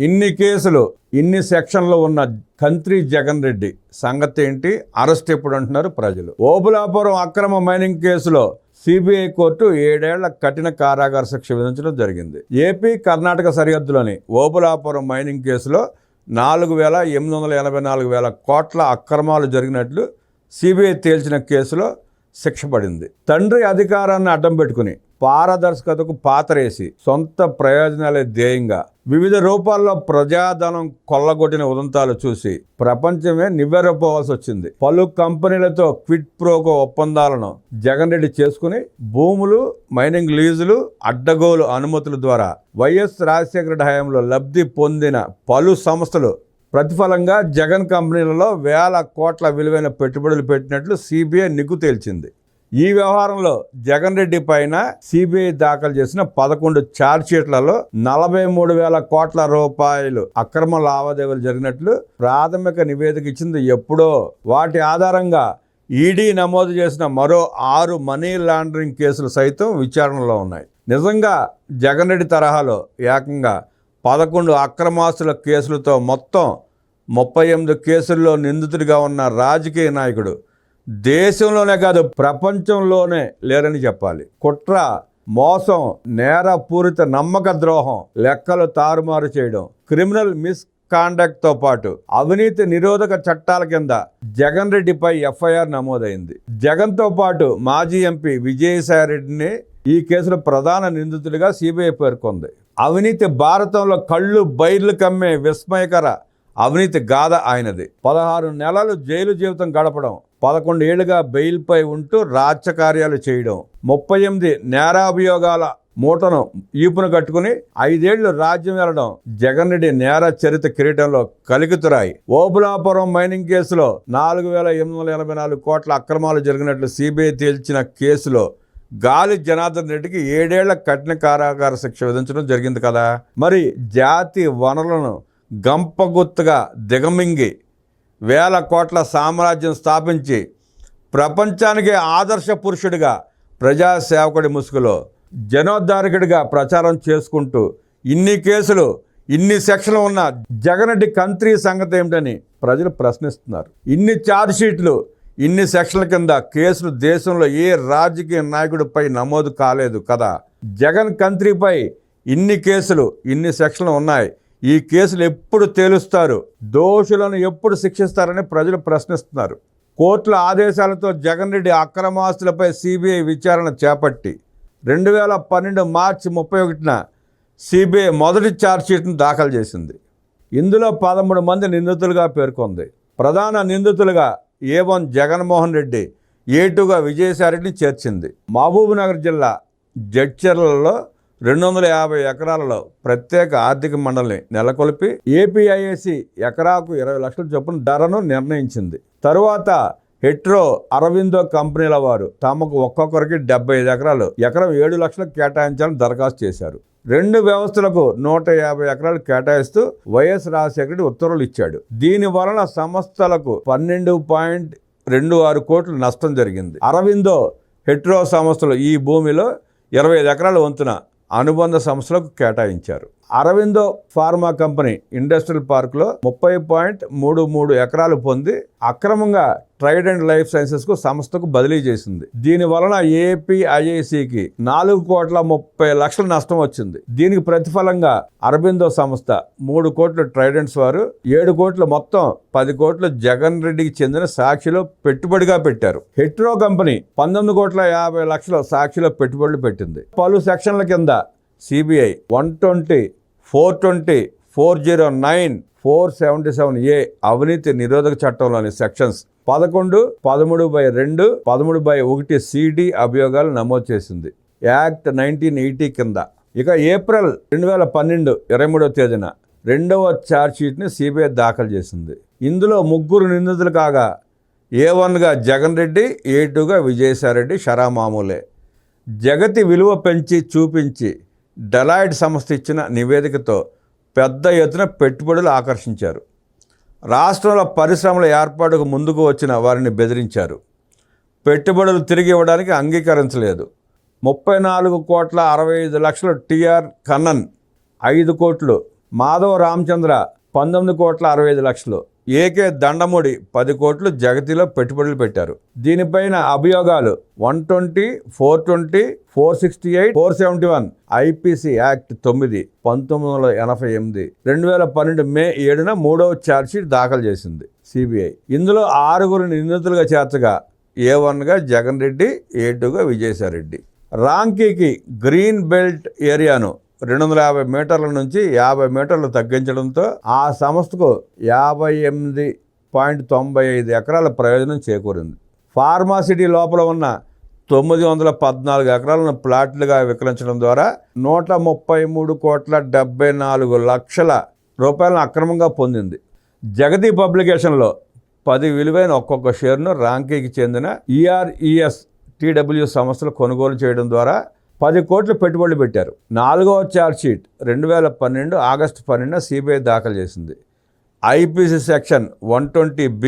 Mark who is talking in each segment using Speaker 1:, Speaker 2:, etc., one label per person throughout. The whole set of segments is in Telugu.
Speaker 1: ఇన్ని కేసులు, ఇన్ని సెక్షన్లు ఉన్న కంత్రి జగన్ రెడ్డి సంగతి ఏంటి? అరెస్ట్ ఎప్పుడు అంటున్నారు ప్రజలు. ఓబులాపురం అక్రమ మైనింగ్ కేసులో సిబిఐ కోర్టు 7 ఏళ్ల కఠిన కారాగార శిక్ష విధించడం జరిగింది. ఏపీ కర్ణాటక సరిహద్దులోని ఓబులాపురం మైనింగ్ కేసులో 4,884,000 కోట్ల అక్రమాలు జరిగినట్లు సిబిఐ తేల్చిన కేసులో శిక్ష పడింది. తండ్రి అధికారాన్ని అడ్డం పెట్టుకుని పారదర్శకతకు పాతరేసి సొంత ప్రయోజనాలే ధ్యేయంగా వివిధ రూపాల్లో ప్రజాధనం కొల్లగొట్టిన ఉదంతాలు చూసి ప్రపంచమే నివ్వెరపోవాల్సి వచ్చింది. పలు కంపెనీలతో క్విడ్ ప్రోకో ఒప్పందాలను జగన్ రెడ్డి చేసుకుని భూములు, మైనింగ్ లీజులు, అడ్డగోలు అనుమతుల ద్వారా వైఎస్ రాజశేఖర రెడ్డి హయాంలో లబ్ధి పొందిన పలు సంస్థలు ప్రతిఫలంగా జగన్ కంపెనీలలో వేల కోట్ల విలువైన పెట్టుబడులు పెట్టినట్లు సిబిఐ నిగ్గు తేల్చింది. ఈ వ్యవహారంలో జగన్ రెడ్డి పైన సిబిఐ దాఖలు చేసిన 11 ఛార్జ్షీట్లలో 43,000 కోట్ల రూపాయలు అక్రమ లావాదేవీలు జరిగినట్లు ప్రాథమిక నివేదిక ఇచ్చింది ఎప్పుడో. వాటి ఆధారంగా ఈడీ నమోదు చేసిన మరో 6 మనీ లాండరింగ్ కేసులు సైతం విచారణలో ఉన్నాయి. నిజంగా జగన్ రెడ్డి తరహాలో ఏకంగా 11 అక్రమాస్తుల కేసులతో మొత్తం 38 కేసుల్లో నిందితుడిగా ఉన్న రాజకీయ నాయకుడు దేశంలోనే కాదు ప్రపంచంలోనే లేరని చెప్పాలి. కుట్ర, మోసం, నేరపూరిత నమ్మక ద్రోహం, లెక్కలు తారుమారు చేయడం, క్రిమినల్ మిస్కాండక్ట్తో పాటు అవినీతి నిరోధక చట్టాల కింద జగన్ రెడ్డిపై ఎఫ్ఐఆర్ నమోదైంది. జగన్తో పాటు మాజీ ఎంపీ విజయసాయిరెడ్డిని ఈ కేసులో ప్రధాన నిందితుడిగా సిబిఐ పేర్కొంది. అవినీతి భారతంలో కళ్ళు బైర్లు కమ్మే విస్మయకర అవినీతి గాథ ఆయనది. 16 నెలలు జైలు జీవితం గడపడం, 11 ఏళ్లుగా బెయిల్పై ఉంటూ రాజకార్యాలు చేయడం, 38 నేరాభియోగాల మూటను ఈపును కట్టుకుని 5 ఏళ్లు రాజ్యం వెళ్లడం జగన్ రెడ్డి నేర చరిత్ర కిరీటంలో కలికితురాయి. ఓబులాపురం మైనింగ్ కేసులో 4,884 కోట్ల అక్రమాలు జరిగినట్లు సిబిఐ తేల్చిన కేసులో గాలి జనార్దన్ రెడ్డికి 7 ఏళ్ల కఠిన కారాగార శిక్ష విధించడం జరిగింది కదా. మరి జాతి వనరులను గంపగుత్తగా దిగమింగి వేల కోట్ల సామ్రాజ్యం స్థాపించి ప్రపంచానికి ఆదర్శ పురుషుడిగా, ప్రజాసేవకుడి ముసుగులో జనోద్ధారకుడిగా ప్రచారం చేసుకుంటూ ఇన్ని కేసులు, ఇన్ని సెక్షన్లు ఉన్న జగన్ రెడ్డి కంత్రి సంగతి ఏమిటని ప్రజలు ప్రశ్నిస్తున్నారు. ఇన్ని ఛార్జ్షీట్లు, ఇన్ని సెక్షన్ల కింద కేసులు దేశంలో ఏ రాజకీయ నాయకుడిపై నమోదు కాలేదు కదా. జగన్ కంత్రిపై ఇన్ని కేసులు, ఇన్ని సెక్షన్లు ఉన్నాయి. ఈ కేసులు ఎప్పుడు తేలుస్తారు, దోషులను ఎప్పుడు శిక్షిస్తారని ప్రజలు ప్రశ్నిస్తున్నారు. కోర్టుల ఆదేశాలతో జగన్ రెడ్డి అక్రమాస్తులపై సిబిఐ విచారణ చేపట్టి 2012 మార్చి 31న సిబిఐ మొదటి ఛార్జ్షీట్ను దాఖలు చేసింది. ఇందులో 13 మంది నిందితులుగా పేర్కొంది. ప్రధాన నిందితులుగా A1 జగన్మోహన్ రెడ్డి, A2గా విజయసాయిరెడ్డిని చేర్చింది. మహబూబ్నగర్ జిల్లా జడ్చర్లలో 250 ఎకరాలలో ప్రత్యేక ఆర్థిక మండలిని నెలకొల్పి ఏపీఐఏసి ఎకరాకు 20 లక్షల చొప్పున ధరను నిర్ణయించింది. తరువాత హెట్రో, అరవిందో కంపెనీల వారు తమకు ఒక్కొక్కరికి 75 ఎకరాలు, ఎకరం 7 లక్షలకు కేటాయించాలని దరఖాస్తు చేశారు. 2 వ్యవస్థలకు 150 ఎకరాలు కేటాయిస్తూ వైఎస్ రాజశేఖర రెడ్డి ఉత్తర్వులు ఇచ్చాడు. దీని వలన సంస్థలకు 12.26 కోట్ల నష్టం జరిగింది. అరవిందో, హెట్రో సంస్థలు ఈ భూమిలో 25 ఎకరాల వంతున అనుబంధ సంస్థలకు కేటాయించారు. అరవిందో ఫార్మా కంపెనీ ఇండస్ట్రియల్ పార్క్లో 30.33 ఎకరాలు పొంది అక్రమంగా ట్రైడెంట్ లైఫ్ సైన్సెస్కు సంస్థకు బదిలీ చేసింది. దీని వలన ఏపీఐఐసికి 4,30 లక్షల నష్టం వచ్చింది. దీనికి ప్రతిఫలంగా అరబిందో సంస్థ 3 కోట్లు ట్రైడెంట్స్ వారు, 7 కోట్లు మొత్తం 10 కోట్లు జగన్ రెడ్డికి చెందిన సాక్షిలో పెట్టుబడిగా పెట్టారు. హెట్రో కంపెనీ 19,50 లక్షల సాక్షిలో పెట్టుబడులు పెట్టింది. పలు సెక్షన్ల కింద సిబిఐ 120, 420, 409, 477A అవినీతి నిరోధక చట్టంలోని సెక్షన్స్ 11, 13/2, 13/1 CD అభియోగాలు నమోదు చేసింది. యాక్ట్ 1980 కింద. ఇక ఏప్రిల్ 2012 23వ తేదీన 2వ ఛార్జ్షీట్ని సిబిఐ దాఖలు చేసింది. ఇందులో 3 నిందితులు కాగా A1గా జగన్ రెడ్డి, A2గా విజయసాయిరెడ్డి షరామామూలే. జగతి విలువ పెంచి చూపించి డెలాయిట్ సంస్థ ఇచ్చిన నివేదికతో పెద్ద ఎత్తున పెట్టుబడులు ఆకర్షించారు. రాష్ట్రంలో పరిశ్రమల ఏర్పాటుకు ముందుకు వచ్చిన వారిని బెదిరించారు. పెట్టుబడులు తిరిగి ఇవ్వడానికి అంగీకరించలేదు. 34,65 లక్షలు టిఆర్ కన్నన్, 5 కోట్లు మాధవ రామచంద్ర 19,65,00,000, ఏకే దండముడి 10 కోట్లు జగతిలో పెట్టుబడులు పెట్టారు. దీనిపైన అభియోగాలు 120, 420, 468, 471 ఐపీసీ యాక్ట్ 9 1988 2012 మే 7న 3వ ఛార్జ్షీట్ దాఖలు చేసింది సిబిఐ. ఇందులో 6 నిందితులుగా చేర్చగా A1గా జగన్ రెడ్డి, A2గా విజయసాయిరెడ్డి. రాంకీకి గ్రీన్ బెల్ట్ ఏరియాను 250 మీటర్ల నుంచి 50 మీటర్లు తగ్గించడంతో ఆ సంస్థకు 58.95 ఎకరాల ప్రయోజనం చేకూరింది. ఫార్మాసిటీ లోపల ఉన్న 914 ఎకరాలను ప్లాట్లుగా విక్రయించడం ద్వారా 133,74,00,000 రూపాయలను అక్రమంగా పొందింది. జగతి పబ్లికేషన్లో 10 విలువైన ఒక్కొక్క షేర్ను రాంకీకి చెందిన ERES TW సంస్థలు కొనుగోలు చేయడం ద్వారా 10 కోట్లు పెట్టుబడులు పెట్టారు. 4వ ఛార్జ్షీట్ 2012 ఆగస్టు 12న సిబిఐ దాఖలు చేసింది. ఐపీసీ సెక్షన్ 120B,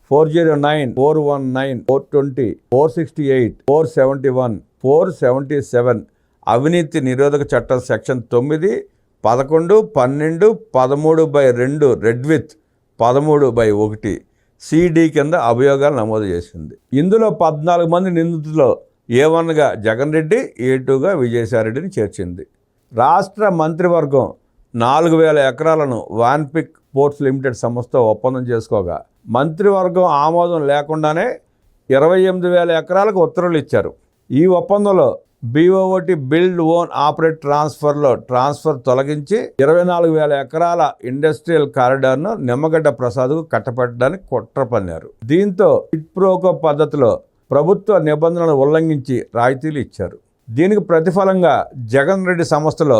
Speaker 1: 409, 419, 420, 468, 471, 477 అవినీతి నిరోధక చట్టం సెక్షన్ 9, 11, 12, 13/2 రెడ్ విత్ 13/1 CD కింద అభియోగాలు నమోదు చేసింది. ఇందులో 14 మంది నిందితుల్లో A1గా జగన్ రెడ్డి, A2గా విజయసాయిరెడ్డిని చేర్చింది. రాష్ట్ర మంత్రివర్గం 4,000 ఎకరాలను వాన్పిక్ పోర్ట్స్ లిమిటెడ్ సంస్థతో ఒప్పందం చేసుకోగా మంత్రివర్గం ఆమోదం లేకుండానే 28,000 ఎకరాలకు ఉత్తర్వులు ఇచ్చారు. ఈ ఒప్పందంలో BOT build own operate transfer తొలగించి 24,000 ఎకరాల ఇండస్ట్రియల్ కారిడార్ను నిమ్మగడ్డ ప్రసాద్కు కట్టపెట్టడానికి కుట్ర పన్నారు. దీంతో ఇట్ప్రోకో పద్ధతిలో ప్రభుత్వ నిబంధనలను ఉల్లంఘించి రాయితీలు ఇచ్చారు. దీనికి ప్రతిఫలంగా జగన్ రెడ్డి సంస్థలో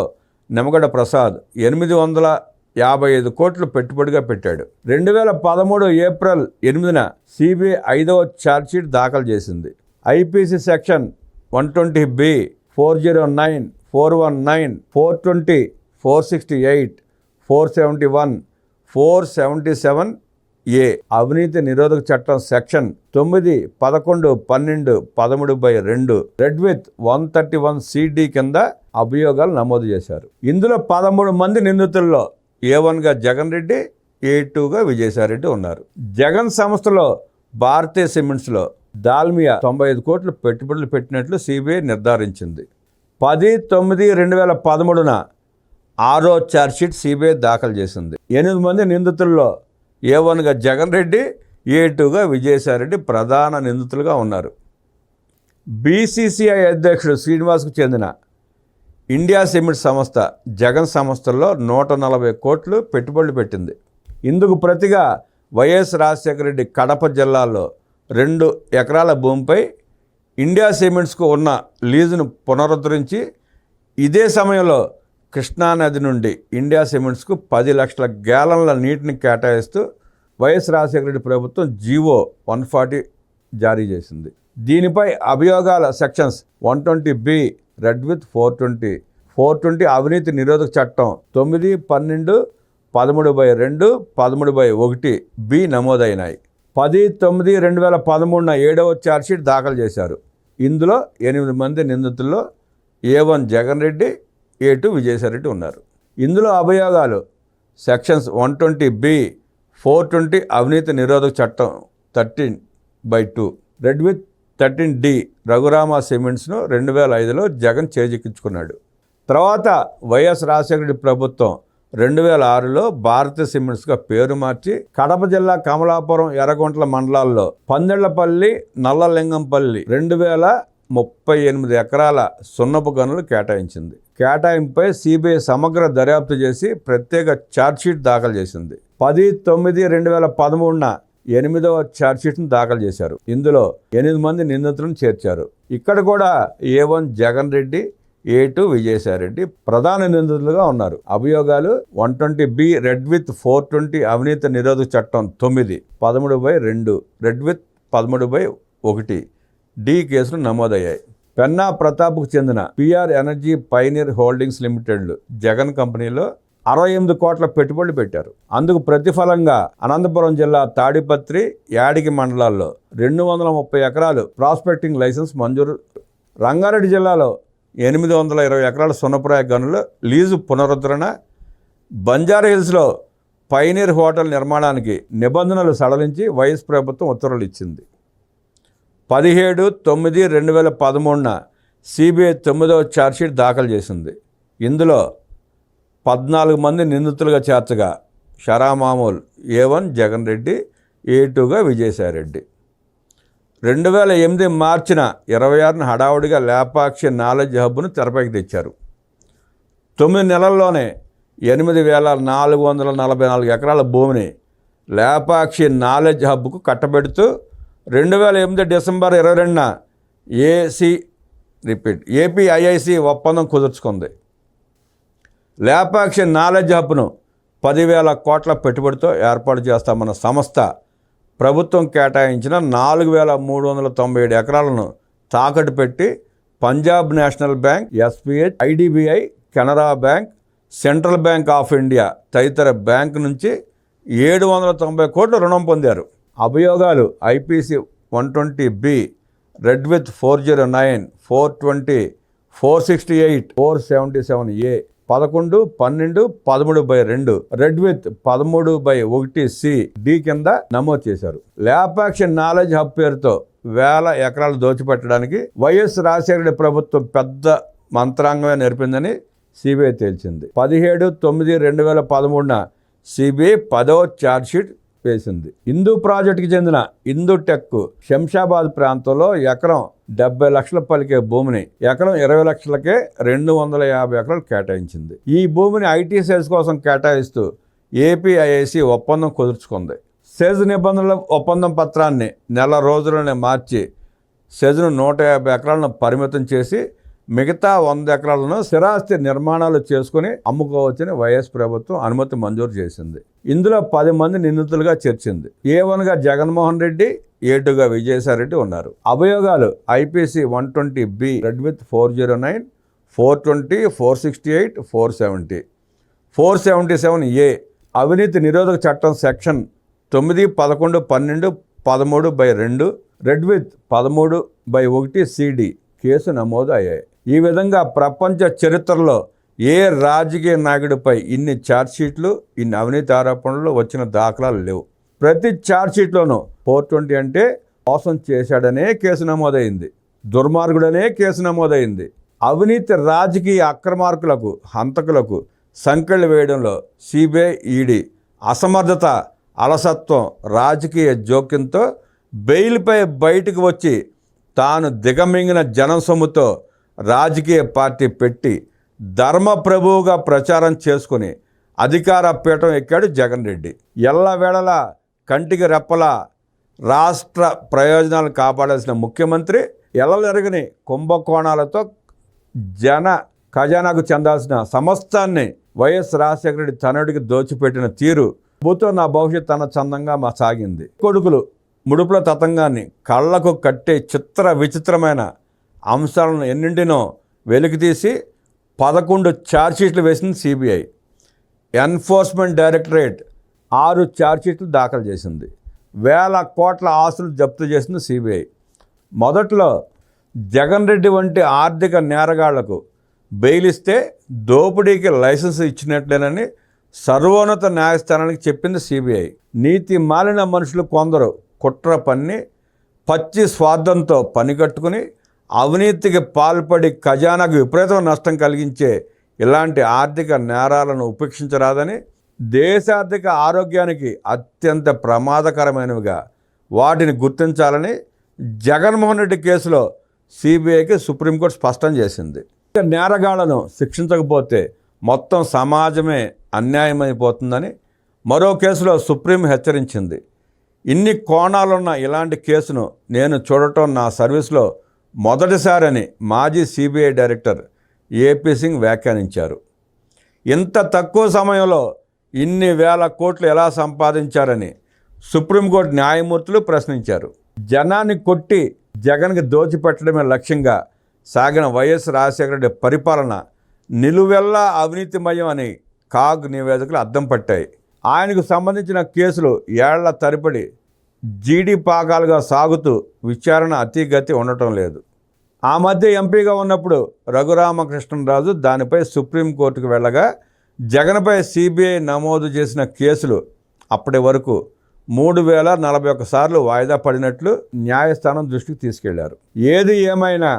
Speaker 1: నిమ్మగడ్డ ప్రసాద్ 855 కోట్లు పెట్టుబడిగా పెట్టాడు. 2013 ఏప్రిల్ 8న సిబిఐ 5వ ఛార్జ్షీట్ దాఖలు చేసింది. ఐపీసీ సెక్షన్ 120B, 409, 419, 420, 468, 471, 477 అవినీతి నిరోధక చట్టం సెక్షన్ 9, 11, 12, 13/2 రెడ్ విత్ 131 CD కింద అభియోగాలు నమోదు చేశారు. ఇందులో 13 మంది నిందితుల్లో A1గా జగన్ రెడ్డి, A2గా విజయసాయిరెడ్డి ఉన్నారు. జగన్ సంస్థలో భారతీయ సిమెంట్స్లో దాల్మియా 95 కోట్లు పెట్టుబడులు పెట్టినట్లు సిబిఐ నిర్ధారించింది. 10/9/2013న 6వ ఛార్జ్షీట్ సిబిఐ దాఖలు చేసింది. 8 మంది నిందితుల్లో A1గా జగన్ రెడ్డి, A2గా విజయసాయిరెడ్డి ప్రధాన నిందితులుగా ఉన్నారు. BCCI అధ్యక్షుడు శ్రీనివాస్కు చెందిన ఇండియా సిమెంట్ సంస్థ జగన్ సంస్థల్లో 140 కోట్లు పెట్టుబడులు పెట్టింది. ఇందుకు ప్రతిగా వైఎస్ రాజశేఖర రెడ్డి కడప జిల్లాలో 2 ఎకరాల భూమిపై ఇండియా సిమెంట్స్కు ఉన్న లీజును పునరుద్ధరించి ఇదే సమయంలో కృష్ణానది నుండి ఇండియా సిమెంట్స్కు 10 లక్షల గ్యాలన్ల నీటిని కేటాయిస్తూ వైఎస్ రాజశేఖర రెడ్డి ప్రభుత్వం జీవో 140 జారీ చేసింది. దీనిపై అభియోగాల సెక్షన్స్ 120B, రెడ్ విత్ 420, 420 అవినీతి నిరోధక చట్టం 9, 12, 13/2, 13/1B నమోదైనాయి. 10/9/2013న 7వ ఛార్జ్షీట్ దాఖలు చేశారు. ఇందులో 8 మంది నిందితుల్లో A1 జగన్ రెడ్డి, A2 విజయసాయిరెడ్డి ఉన్నారు. ఇందులో అభియోగాలు సెక్షన్స్ 120B, 420 అవినీతి నిరోధక చట్టం 13/2 రెడ్ విత్ 13D రఘురామ సిమెంట్స్ను 2005లో జగన్ చేజిక్కించుకున్నాడు. తర్వాత వైఎస్ రాజశేఖర రెడ్డి ప్రభుత్వం 2006లో భారతీయ సిమెంట్స్గా పేరు మార్చి కడప జిల్లా కమలాపురం, ఎర్రగుంట్ల మండలాల్లో పందెళ్లపల్లి, నల్లలింగంపల్లి 2038 ఎకరాల సున్నపు గనులు కేటాయించింది. కేటాయింపుపై సిబిఐ సమగ్ర దర్యాప్తు చేసి ప్రత్యేక ఛార్జ్షీట్ దాఖలు చేసింది. 10/9/2013న 8వ ఛార్జ్షీట్ను దాఖలు చేశారు. ఇందులో 8 మంది నిందితులను చేర్చారు. ఇక్కడ కూడా A1 జగన్ రెడ్డి, A2 విజయసాయిరెడ్డి ప్రధాన నిందితులుగా ఉన్నారు. అభియోగాలు 120B, రెడ్ విత్ 420 అవినీతి నిరోధక చట్టం 9, 13/2 రెడ్ విత్ 13/1D కేసులు నమోదయ్యాయి. పెన్నా ప్రతాప్కు చెందిన PR ఎనర్జీ పైనీర్ హోల్డింగ్స్ లిమిటెడ్లు జగన్ కంపెనీలో 68 కోట్ల పెట్టుబడులు పెట్టారు. అందుకు ప్రతిఫలంగా అనంతపురం జిల్లా తాడిపత్రి, యాడికి మండలాల్లో 230 ఎకరాలు ప్రాస్పెక్టింగ్ లైసెన్స్ మంజూరు. రంగారెడ్డి జిల్లాలో 820 ఎకరాల సున్నపురాయి గనుల లీజు పునరుద్ధరణ, బంజారాహిల్స్లో పైనీర్ హోటల్ నిర్మాణానికి నిబంధనలు సడలించి వైఎస్ ప్రభుత్వం ఉత్తర్వులు ఇచ్చింది. 17/9/2013 సిబిఐ 9వ ఛార్జ్షీట్ దాఖలు చేసింది. ఇందులో 14 మంది నిందితులుగా చేర్చగా షరామామూల్ A1 జగన్ రెడ్డి, A2గా విజయసాయిరెడ్డి. 2008 మార్చిన 26న హడావుడిగా లేపాక్షి నాలెడ్జ్ హబ్ను తెరపైకి తెచ్చారు. 9 నెలల్లోనే 8,444 ఎకరాల భూమిని లేపాక్షి నాలెడ్జ్ హబ్కు కట్టబెడుతూ 2008 డిసెంబర్ 22న ఏపీఐఐసి ఒప్పందం కుదుర్చుకుంది. లేపాక్షి నాలెడ్జ్ హబ్ను 10,000 కోట్ల పెట్టుబడితో ఏర్పాటు చేస్తామన్న సంస్థ ప్రభుత్వం కేటాయించిన 4,397 ఎకరాలను తాకట్టు పెట్టి Punjab national bank, SBI, IDBI, Canara bank, central bank of India తదితర బ్యాంకు నుంచి 790 కోట్ల రుణం పొందారు. అభియోగాలు IPC 120B, red with 409, 420, 468, 477A, 11, 12, 13/2, read with 13/1C, D కింద నమోదు చేశారు. లేపాక్షి నాలెడ్జ్ హబ్ పేరుతో 1000 ఎకరాలు దోచిపెట్టడానికి వైఎస్ రాజశేఖర ప్రభుత్వం పెద్ద మంత్రాంగమే నేర్పిందని సిబిఐ తేల్చింది. 17/9/2013 సిబిఐ 10వ ఛార్జ్షీట్ వేసింది. హిందూ ప్రాజెక్టుకి చెందిన హిందూ టెక్ శంషాబాద్ ప్రాంతంలో ఎకరం 70 లక్షల పలికే భూమిని ఎకరం 20 లక్షలకే 250 ఎకరాలు కేటాయించింది. ఈ భూమిని ఐటీ సెజ్ కోసం కేటాయిస్తూ ఏపీఐఐసి ఒప్పందం కుదుర్చుకుంది. సెజ్ నిబంధనల ఒప్పందం పత్రాన్ని నెల రోజుల్లోనే మార్చి సెజ్ను 150 ఎకరాలను పరిమితం చేసి మిగతా 100 ఎకరాలను స్థిరాస్తి నిర్మాణాలు చేసుకుని అమ్ముకోవచ్చని వైఎస్ ప్రభుత్వం అనుమతి మంజూరు చేసింది. ఇందులో 10 మంది నిందితులుగా చేర్చింది. A1గా జగన్మోహన్ రెడ్డి, A2గా విజయసాయిరెడ్డి ఉన్నారు. అభియోగాలు IPC 120B, red with 409, 420, 468, 470, 477A, అవినీతి నిరోధక చట్టం section 9, 11, 12, 13/2, read with 13/1CD case నమోదు అయ్యాయి. ఈ విధంగా ప్రపంచ చరిత్రలో ఏ రాజకీయ నాయకుడిపై ఇన్ని ఛార్జ్షీట్లు, ఇన్ని అవినీతి ఆరోపణలు వచ్చిన దాఖలాలు లేవు. ప్రతి ఛార్జ్షీట్లోనూ 420 అంటే మోసం చేశాడనే కేసు నమోదైంది, దుర్మార్గుడనే కేసు నమోదైంది. అవినీతి రాజకీయ అక్రమార్కులకు, హంతకులకు సంకెళ్ళు వేయడంలో సిబిఐ, ఈడీ అసమర్థత, అలసత్వం, రాజకీయ జోక్యంతో బెయిల్పై బయటకు వచ్చి తాను దిగమింగిన జనం సొమ్ముతో రాజకీయ పార్టీ పెట్టి ధర్మప్రభువుగా ప్రచారం చేసుకుని అధికార పీఠం ఎక్కాడు జగన్ రెడ్డి. ఎల్లవేళలా కంటికి రెప్పలా రాష్ట్ర ప్రయోజనాలు కాపాడాల్సిన ముఖ్యమంత్రి ఎల్లలెరగని కుంభకోణాలతో జన ఖజానాకు చెందాల్సిన సమస్తాన్ని వైఎస్ రాజశేఖర రెడ్డి తనయుడికి దోచిపెట్టిన తీరు భూతో నా భవిష్యత్ అన్న చందంగా సాగింది. కొడుకులు ముడుపుల తతంగాన్ని కళ్ళకు కట్టే చిత్ర విచిత్రమైన అంశాలను ఎన్నింటినో వెలికితీసి 11 ఛార్జ్షీట్లు వేసింది సిబిఐ. ఎన్ఫోర్స్మెంట్ డైరెక్టరేట్ 6 ఛార్జ్షీట్లు దాఖలు చేసింది. 1000 కోట్ల ఆస్తులు జప్తు చేసింది సిబిఐ. మొదట్లో జగన్ రెడ్డి వంటి ఆర్థిక నేరగాళ్లకు బెయిల్ ఇస్తే దోపిడీకి లైసెన్స్ ఇచ్చినట్లేనని సర్వోన్నత న్యాయస్థానానికి చెప్పింది సిబిఐ. నీతి మాలిన మనుషులు కొందరు కుట్ర పన్ని పచ్చి స్వార్థంతో పనిగట్టుకుని అవినీతికి పాల్పడి ఖజానాకు విపరీతమైన నష్టం కలిగించే ఇలాంటి ఆర్థిక నేరాలను ఉపేక్షించరాదని, దేశార్థిక ఆరోగ్యానికి అత్యంత ప్రమాదకరమైనవిగా వాటిని గుర్తించాలని జగన్మోహన్ రెడ్డి కేసులో సిబిఐకి సుప్రీంకోర్టు స్పష్టం చేసింది. నేరగాళ్లను శిక్షించకపోతే మొత్తం సమాజమే అన్యాయమైపోతుందని మరో కేసులో సుప్రీం హెచ్చరించింది. ఇన్ని కోణాలున్న ఇలాంటి కేసును నేను చూడటం నా సర్వీస్లో మొదటిసారని మాజీ సిబిఐ డైరెక్టర్ ఏపీ సింగ్ వ్యాఖ్యానించారు. ఇంత తక్కువ సమయంలో ఇన్ని వేల కోట్లు ఎలా సంపాదించారని సుప్రీంకోర్టు న్యాయమూర్తులు ప్రశ్నించారు. జనాన్ని కొట్టి జగన్కి దోచిపెట్టడమే లక్ష్యంగా సాగిన వైఎస్ రాజశేఖర రెడ్డి పరిపాలన నిలువెల్లా అవినీతిమయం అని కాగ్ నివేదికలు అద్దం పట్టాయి. ఆయనకు సంబంధించిన కేసులు ఏళ్ల తరబడి జీడీ పాగాలుగా సాగుతూ విచారణ అతిగతి ఉండటం లేదు. ఆ మధ్య ఎంపీగా ఉన్నప్పుడు రఘురామకృష్ణరాజు దానిపై సుప్రీంకోర్టుకు వెళ్ళగా జగన్పై సిబిఐ నమోదు చేసిన కేసులు అప్పటి వరకు 3041 సార్లు వాయిదా పడినట్లు న్యాయస్థానం దృష్టికి తీసుకెళ్లారు. ఏది ఏమైనా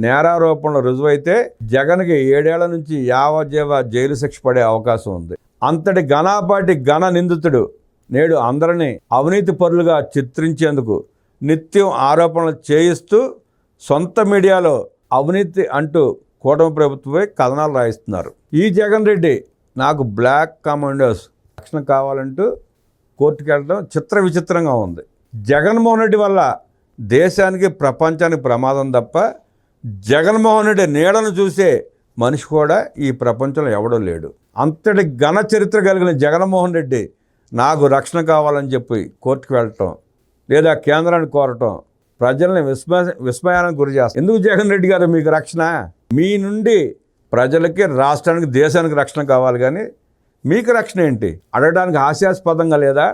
Speaker 1: నేరారోపణలు రుజువైతే జగన్కి 7 ఏళ్ల నుంచి యావజ్జీవ జైలు శిక్ష పడే అవకాశం ఉంది. అంతటి ఘనాపాటి ఘన నిందితుడు నేడు అందరినీ అవినీతి పరులుగా చిత్రించేందుకు నిత్యం ఆరోపణలు చేయిస్తూ సొంత మీడియాలో అవినీతి అంటూ కూటమి ప్రభుత్వమే కథనాలు రాయిస్తున్నారు. ఈ జగన్ రెడ్డి నాకు బ్లాక్ కమాండోస్ రక్షణ కావాలంటూ కోర్టుకు వెళ్ళడం చిత్ర విచిత్రంగా ఉంది. జగన్మోహన్ రెడ్డి వల్ల దేశానికి ప్రపంచానికి ప్రమాదం తప్ప జగన్మోహన్ రెడ్డి నీడను చూసే మనిషి కూడా ఈ ప్రపంచంలో ఎవడూ లేడు. అంతటి ఘన చరిత్ర కలిగిన జగన్మోహన్ రెడ్డి నాకు రక్షణ కావాలని చెప్పి కోర్టుకు వెళ్ళటం లేదా కేంద్రాన్ని కోరటం ప్రజల్ని విస్మయానికి గురి చేస్తారు. ఎందుకు జగన్ రెడ్డి గారు మీకు రక్షణ? మీ నుండి ప్రజలకి, రాష్ట్రానికి, దేశానికి రక్షణ కావాలి, కానీ మీకు రక్షణ ఏంటి? అడగడానికి హాస్యాస్పదంగా లేదా?